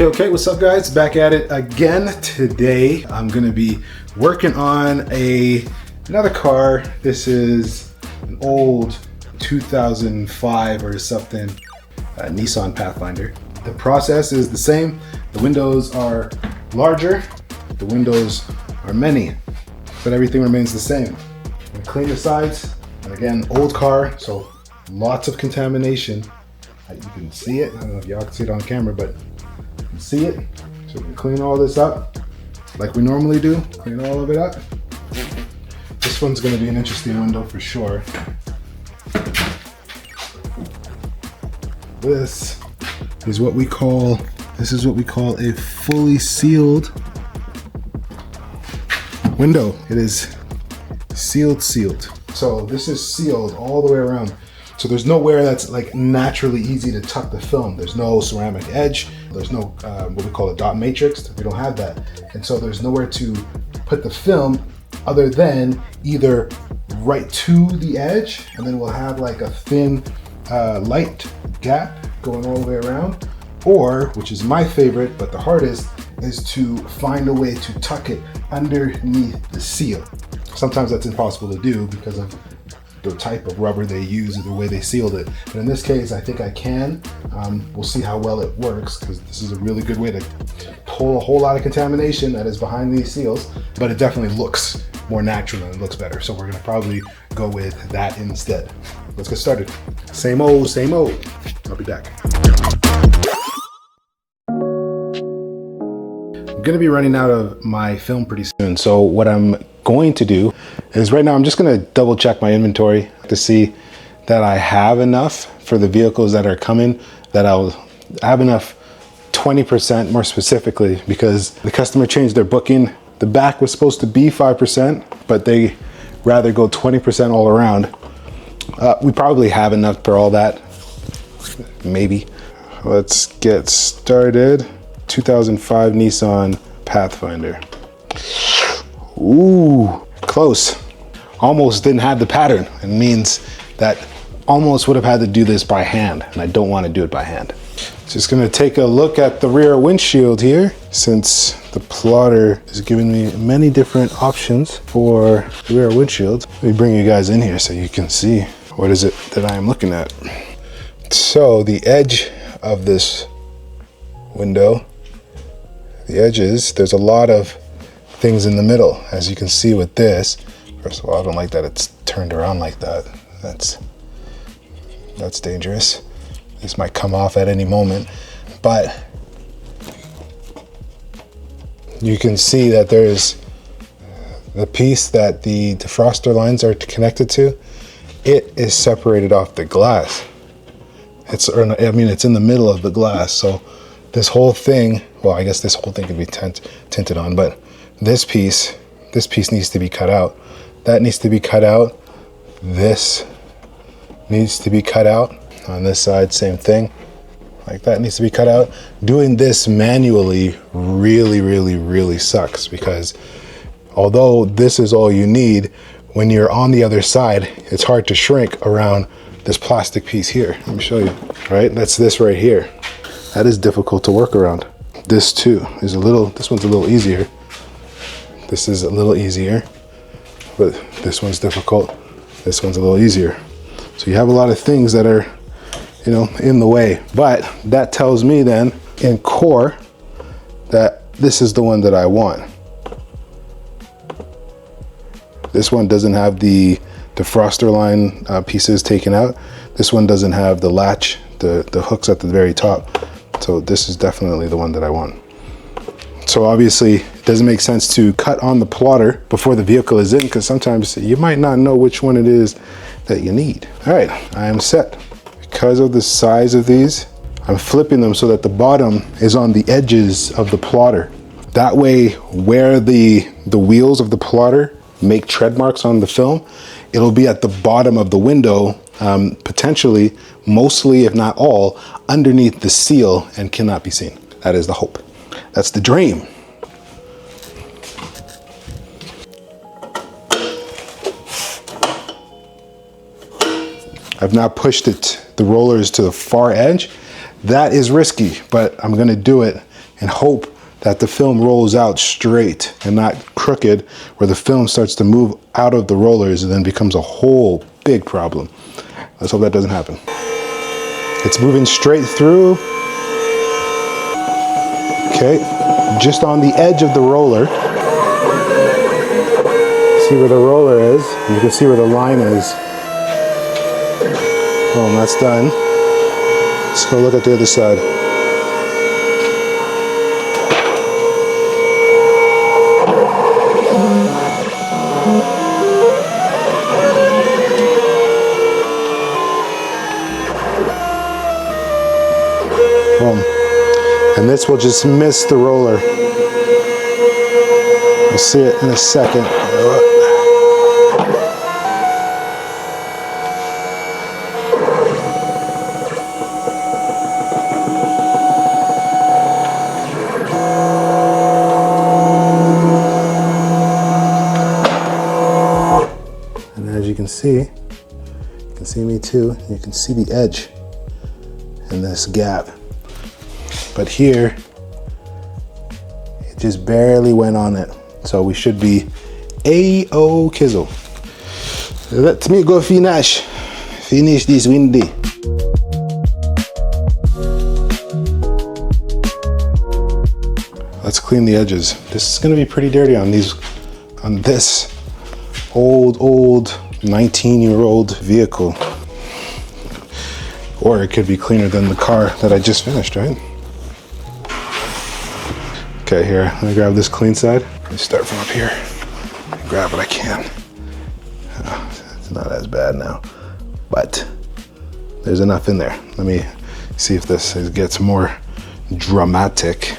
Okay, what's up guys? Back at it again. Today I'm gonna be working on another car. This is an old 2005 or something Nissan Pathfinder. The process is the same. The windows are larger, the windows are many, but everything remains the same. I'm gonna clean the sides, and again, old car, so lots of contamination. You can see it. I don't know if y'all can see it on camera, but you can see it. So we can clean all this up like we normally do. Clean all of it up. This one's gonna be an interesting window for sure. This is what we call a fully sealed window. It is sealed. So this is sealed all the way around. So there's nowhere that's like naturally easy to tuck the film. There's no ceramic edge. There's no what we call a dot matrix. We don't have that. And so there's nowhere to put the film other than either right to the edge, and then we'll have like a thin light gap going all the way around, or, which is my favorite but the hardest, is to find a way to tuck it underneath the seal. Sometimes that's impossible to do because of the type of rubber they use or the way they sealed it. But in this case, I think I can. We'll see how well it works, because this is a really good way to pull a whole lot of contamination that is behind these seals, but it definitely looks more natural and it looks better. So we're gonna probably go with that instead. Let's get started. Same old, same old. I'll be back. I'm gonna be running out of my film pretty soon. So what I'm going to do is right now I'm just gonna double check my inventory to see that I have enough for the vehicles that are coming, that I'll have enough 20% more specifically, because the customer changed their booking. The back was supposed to be 5%, but they rather go 20% all around. We probably have enough for all that, maybe. Let's get started. 2005 Nissan Pathfinder. Ooh, close. Almost didn't have the pattern. It means that almost would have had to do this by hand, and I don't want to do it by hand. Just gonna take a look at the rear windshield here, since the plotter is giving me many different options for the rear windshield. Let me bring you guys in here so you can see what is it that I am looking at. So the edge of this window, the edges, there's a lot of things in the middle, as you can see with this. First of all, I don't like that it's turned around like that. That's dangerous. This might come off at any moment, but you can see that there's the piece that the defroster lines are connected to. It is separated off the glass. It's in the middle of the glass. So this whole thing, well, I guess this whole thing can be tinted on, but this piece needs to be cut out. That needs to be cut out. This needs to be cut out. On this side, same thing. Like that needs to be cut out. Doing this manually really sucks, because although this is all you need, when you're on the other side, it's hard to shrink around this plastic piece here. Let me show you, right? That's this right here. That is difficult to work around. This too is this one's a little easier. This is a little easier, but this one's difficult. This one's a little easier. So you have a lot of things that are, in the way. But that tells me then, in core, that this is the one that I want. This one doesn't have the defroster line pieces taken out. This one doesn't have the latch, the hooks at the very top. So this is definitely the one that I want. So obviously it doesn't make sense to cut on the plotter before the vehicle is in, because sometimes you might not know which one it is that you need. All right, I am set. Because of the size of these, I'm flipping them so that the bottom is on the edges of the plotter. That way, where the wheels of the plotter make tread marks on the film, it'll be at the bottom of the window, potentially, mostly, if not all, underneath the seal, and cannot be seen. That is the hope. That's the dream. I've now pushed the rollers to the far edge. That is risky, but I'm gonna do it and hope that the film rolls out straight and not crooked, where the film starts to move out of the rollers and then becomes a whole big problem. Let's hope that doesn't happen. It's moving straight through. Okay, just on the edge of the roller. See where the roller is. You can see where the line is. Boom, that's done. Let's go look at the other side. Boom. And this will just miss the roller. We'll see it in a second. And as you can see me too, you can see the edge in this gap. But here, it just barely went on it. So we should be A-O-Kizzle. Let me go finish this windy. Let's clean the edges. This is gonna be pretty dirty on this old 19-year-old vehicle. Or it could be cleaner than the car that I just finished, right? Okay, here, let me grab this clean side. Let me start from up here. Grab what I can. It's not as bad now, but there's enough in there. Let me see if this gets more dramatic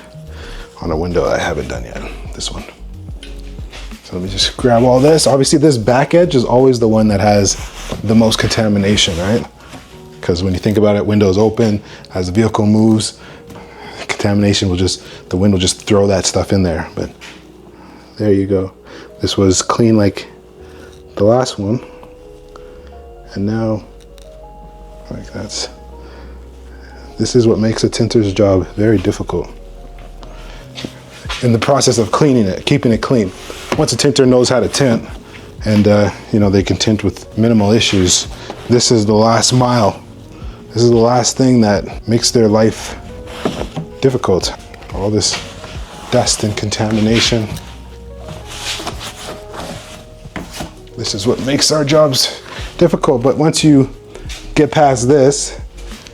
on a window I haven't done yet, this one. So let me just grab all this. Obviously this back edge is always the one that has the most contamination, right? Because when you think about it, windows open, as the vehicle moves, contamination will the wind will just throw that stuff in there. But there you go. This was clean like the last one. And now, like this is what makes a tinter's job very difficult. In the process of cleaning it, keeping it clean. Once a tinter knows how to tint, and you know, they can tint with minimal issues, this is the last mile. This is the last thing that makes their life difficult. All this dust and contamination. This is what makes our jobs difficult. But once you get past this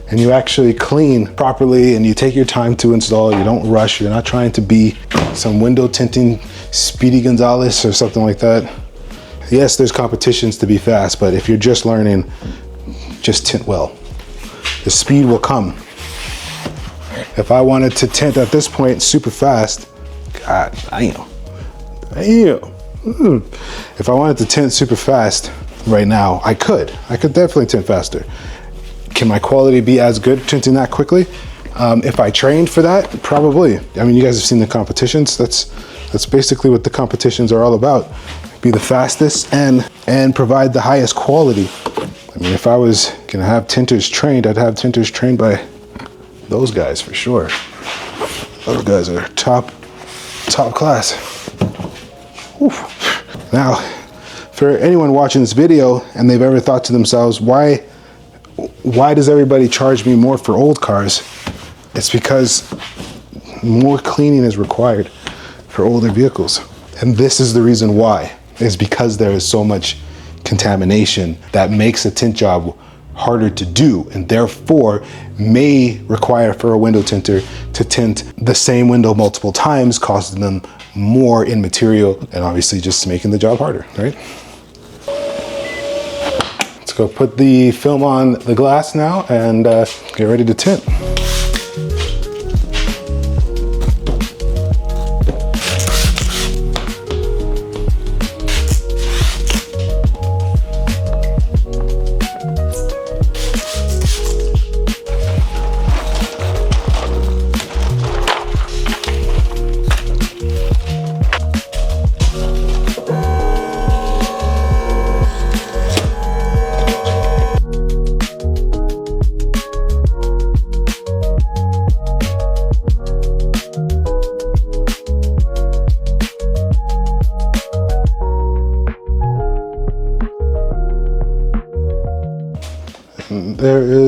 and you actually clean properly and you take your time to install, you don't rush, you're not trying to be some window tinting Speedy Gonzalez or something like that. Yes, there's competitions to be fast, but if you're just learning, just tint well. The speed will come. If I wanted to tint at this point super fast, God damn. If I wanted to tint super fast right now, I could definitely tint faster. Can my quality be as good tinting that quickly? If I trained for that, probably. I mean, you guys have seen the competitions. That's basically what the competitions are all about. Be the fastest and provide the highest quality. I mean, if I was gonna have tinters trained, I'd have tinters trained by those guys for sure. Those guys are top class. Oof. Now, for anyone watching this video and they've ever thought to themselves, why does everybody charge me more for old cars? It's because more cleaning is required for older vehicles. And this is the reason why, is because there is so much contamination that makes a tint job harder to do, and therefore may require for a window tinter to tint the same window multiple times, costing them more in material and obviously just making the job harder, right? Let's go put the film on the glass now and get ready to tint.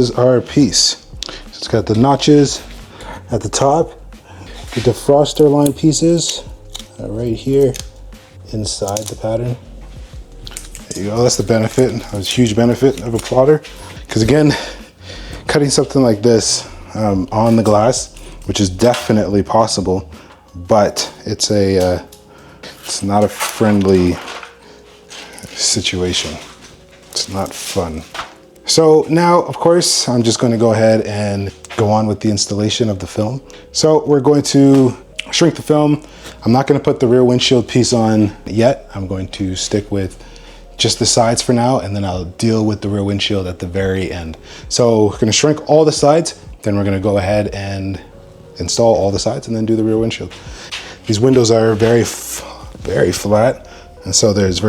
is our piece. So it's got the notches at the top, the defroster line pieces right here inside the pattern. There you go, that's the benefit. That's a huge benefit of a plotter. Because again, cutting something like this on the glass, which is definitely possible, but it's not a friendly situation. It's not fun. So now, of course, I'm just going to go ahead and go on with the installation of the film. So we're going to shrink the film. I'm not going to put the rear windshield piece on yet. I'm going to stick with just the sides for now, and then I'll deal with the rear windshield at the very end. So we're going to shrink all the sides, then we're going to go ahead and install all the sides and then do the rear windshield. These windows are very flat, and so there's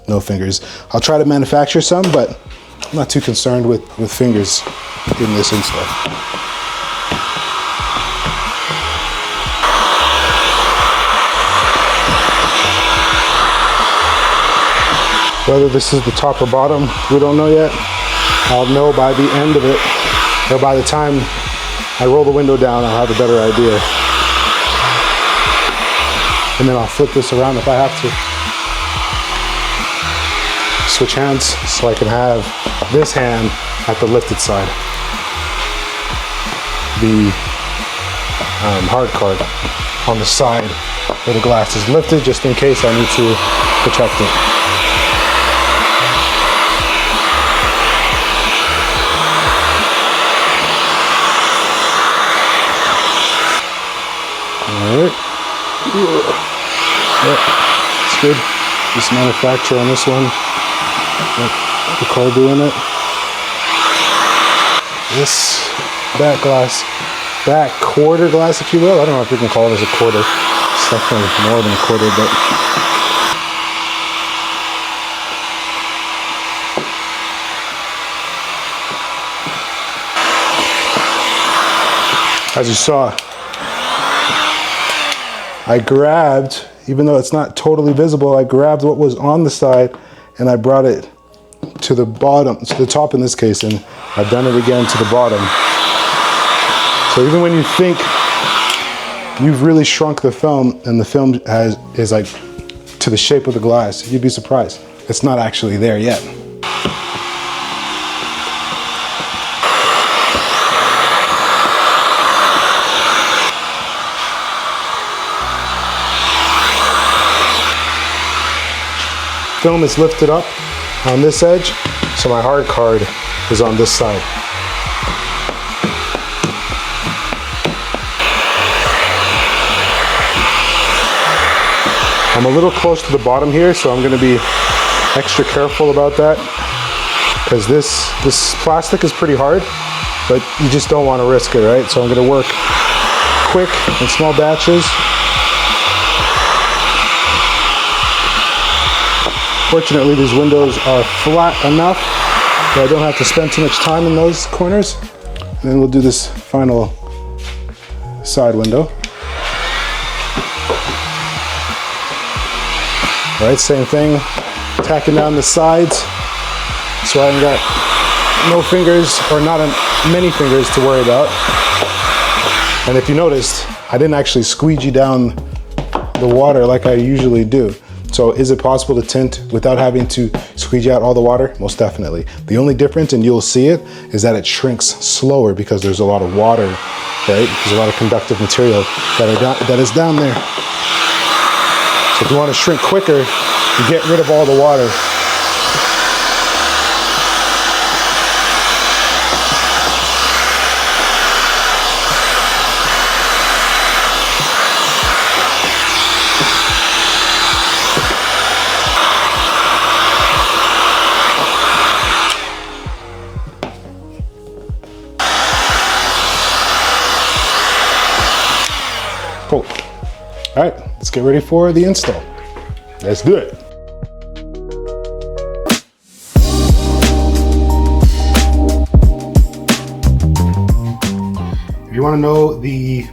no fingers. I'll try to manufacture some, but I'm not too concerned with fingers in this install. Whether this is the top or bottom, we don't know yet. I'll know by the end of it, or by the time I roll the window down, I'll have a better idea. And then I'll flip this around if I have to. Switch hands so I can have this hand at the lifted side. The hard card on the side where the glass is lifted, just in case I need to protect it. Alright, yep, it's good. Just manufacture on this one, like the car doing it. This back quarter glass, if you will. I don't know if you can call this a quarter. It's definitely more than a quarter, but as you saw, I grabbed, even though it's not totally visible, I grabbed what was on the side and I brought it to the bottom, to the top in this case, and I've done it again to the bottom. So even when you think you've really shrunk the film and the film is like to the shape of the glass, you'd be surprised. It's not actually there yet. Film is lifted up on this edge, so my hard card is on this side. I'm a little close to the bottom here, so I'm going to be extra careful about that, because this plastic is pretty hard, but you just don't want to risk it, right? So I'm going to work quick in small batches. Fortunately, these windows are flat enough that I don't have to spend too much time in those corners. And then we'll do this final side window. All right, same thing, tacking down the sides so I haven't got no fingers, or not many fingers to worry about. And if you noticed, I didn't actually squeegee down the water like I usually do. So is it possible to tint without having to squeegee out all the water? Most definitely. The only difference, and you'll see it, is that it shrinks slower because there's a lot of water, right? There's a lot of conductive material that is down there. So if you want to shrink quicker, you get rid of all the water. Cool. All right, let's get ready for the install. Let's do it. If you want to know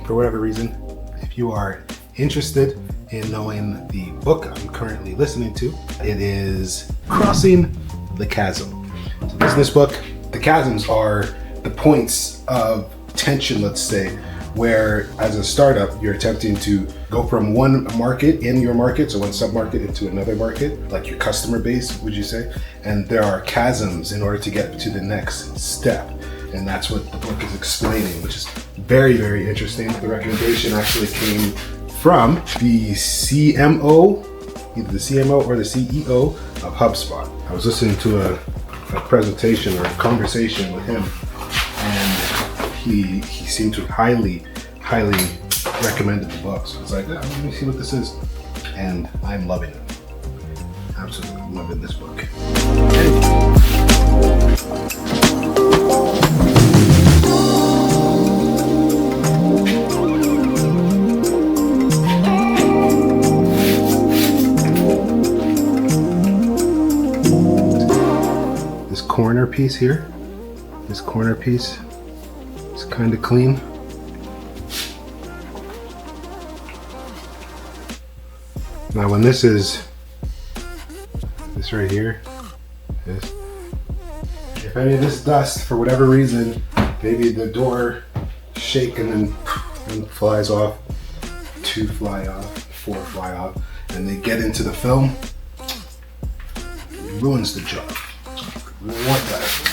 for whatever reason, if you are interested in knowing the book I'm currently listening to, it is Crossing the Chasm. It's a business book. The chasms are the points of tension, let's say, where as a startup, you're attempting to go from one market in your market, so one sub-market into another market, like your customer base, would you say? And there are chasms in order to get to the next step. And that's what the book is explaining, which is very, very interesting. The recommendation actually came from the CMO, either the CMO or the CEO of HubSpot. I was listening to a presentation or a conversation with him, and he seemed to highly recommended the book. So it's like, oh, let me see what this is. And I'm loving it. Absolutely loving this book. This corner piece here, this corner piece is kind of clean. Now when this right here, if any of this dust, for whatever reason, maybe the door shake and then one flies off, 2 fly off, 4 fly off, and they get into the film, it ruins the job. We don't want that.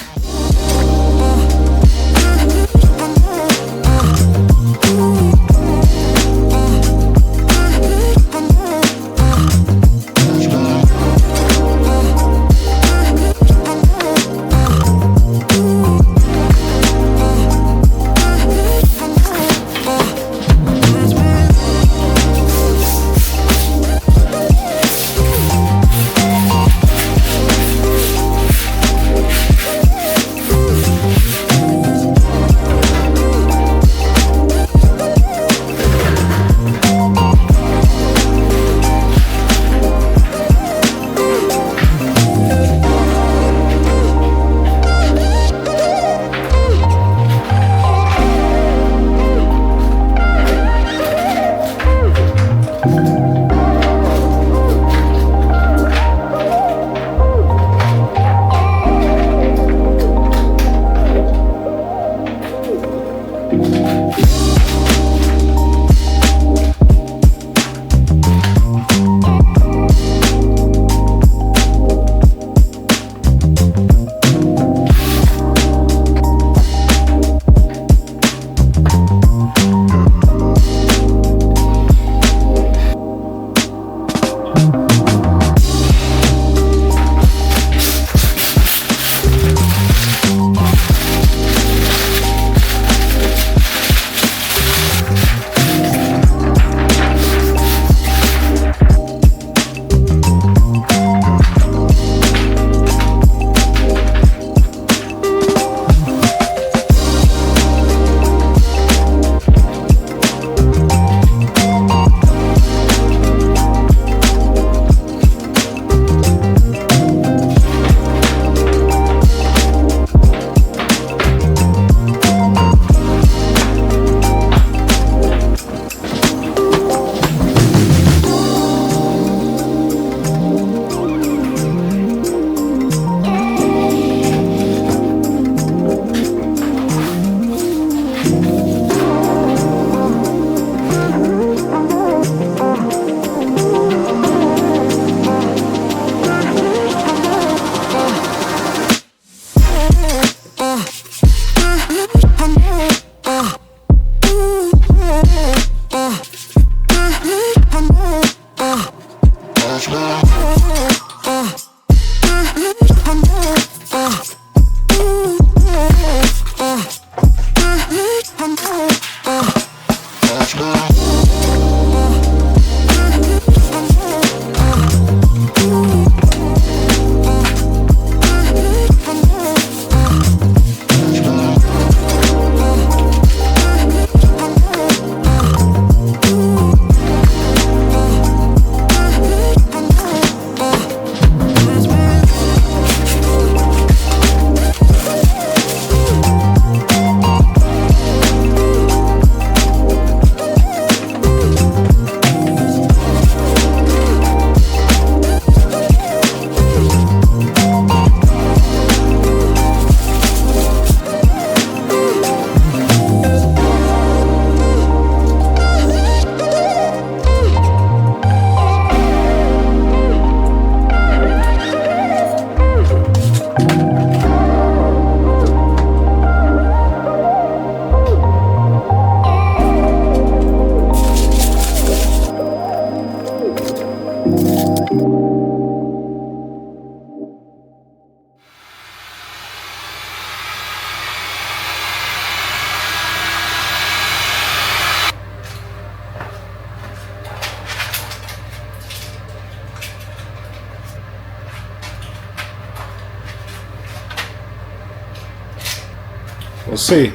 see.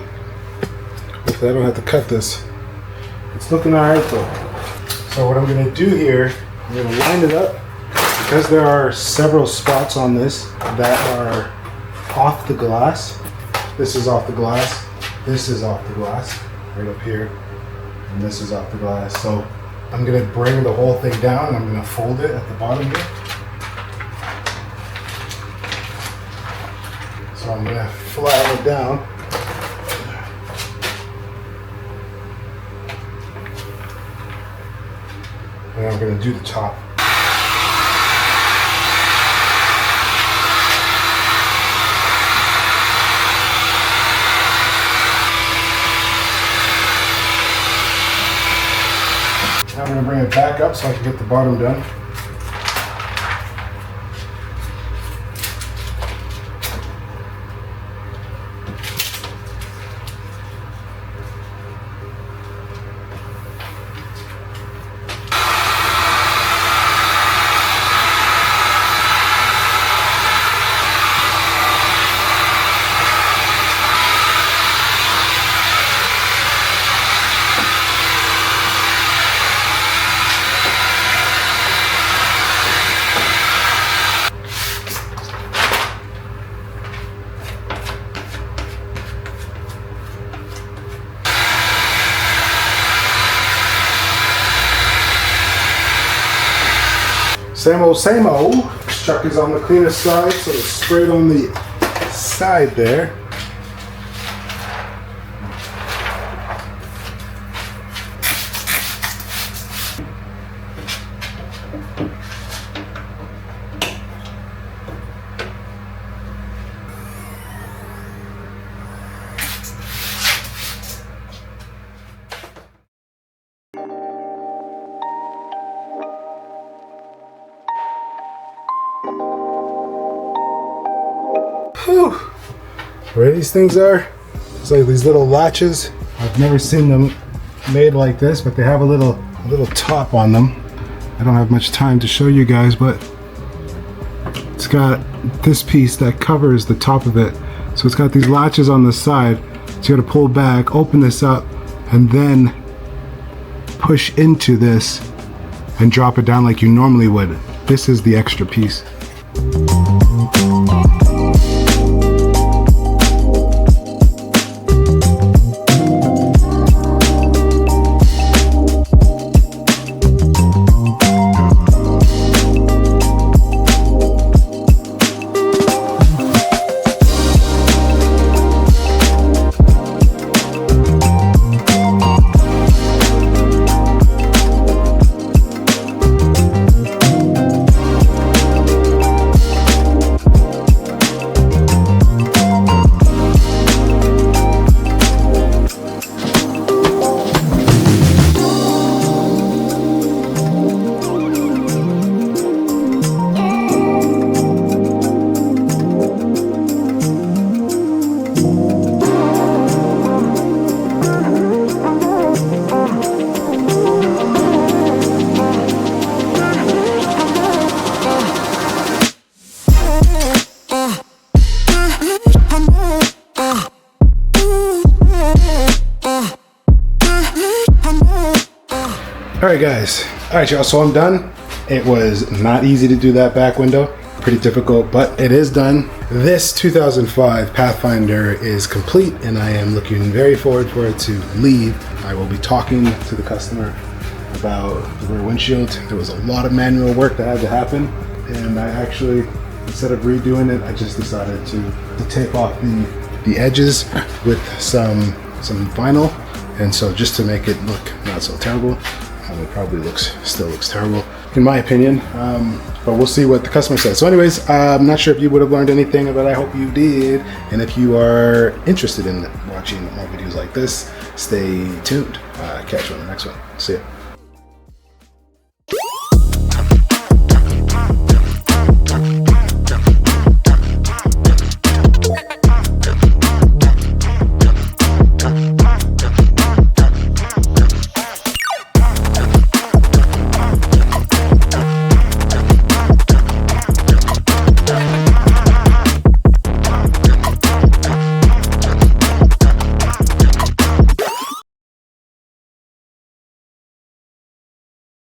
Hopefully I don't have to cut this. It's looking alright though. So what I'm going to do here, I'm going to line it up because there are several spots on this that are off the glass. This is off the glass. This is off the glass, right up here. And this is off the glass. So I'm going to bring the whole thing down and I'm going to fold it at the bottom here. So I'm going to flatten it down. And I'm going to do the top. Now I'm going to bring it back up so I can get the bottom done. Same old. This truck is on the cleaner side, so it's sprayed on the side there. Whew. Where these things are, it's like these little latches. I've never seen them made like this, but they have a little top on them. I don't have much time to show you guys, but it's got this piece that covers the top of it. So it's got these latches on the side. So you gotta pull back, open this up, and then push into this and drop it down like you normally would. This is the extra piece. Alright guys, alright y'all, so I'm done. It was not easy to do that back window, pretty difficult, but it is done. This 2005 Pathfinder is complete and I am looking very forward for it to leave. I will be talking to the customer about the rear windshield. There was a lot of manual work that had to happen, and I actually, instead of redoing it, I just decided to tape off the edges with some vinyl, and so just to make it look not so terrible. It probably still looks terrible in my opinion, but we'll see what the customer says. So anyways, I'm not sure if you would have learned anything, but I hope you did. And if you are interested in watching more videos like this, stay tuned. Catch you on the next one. See ya.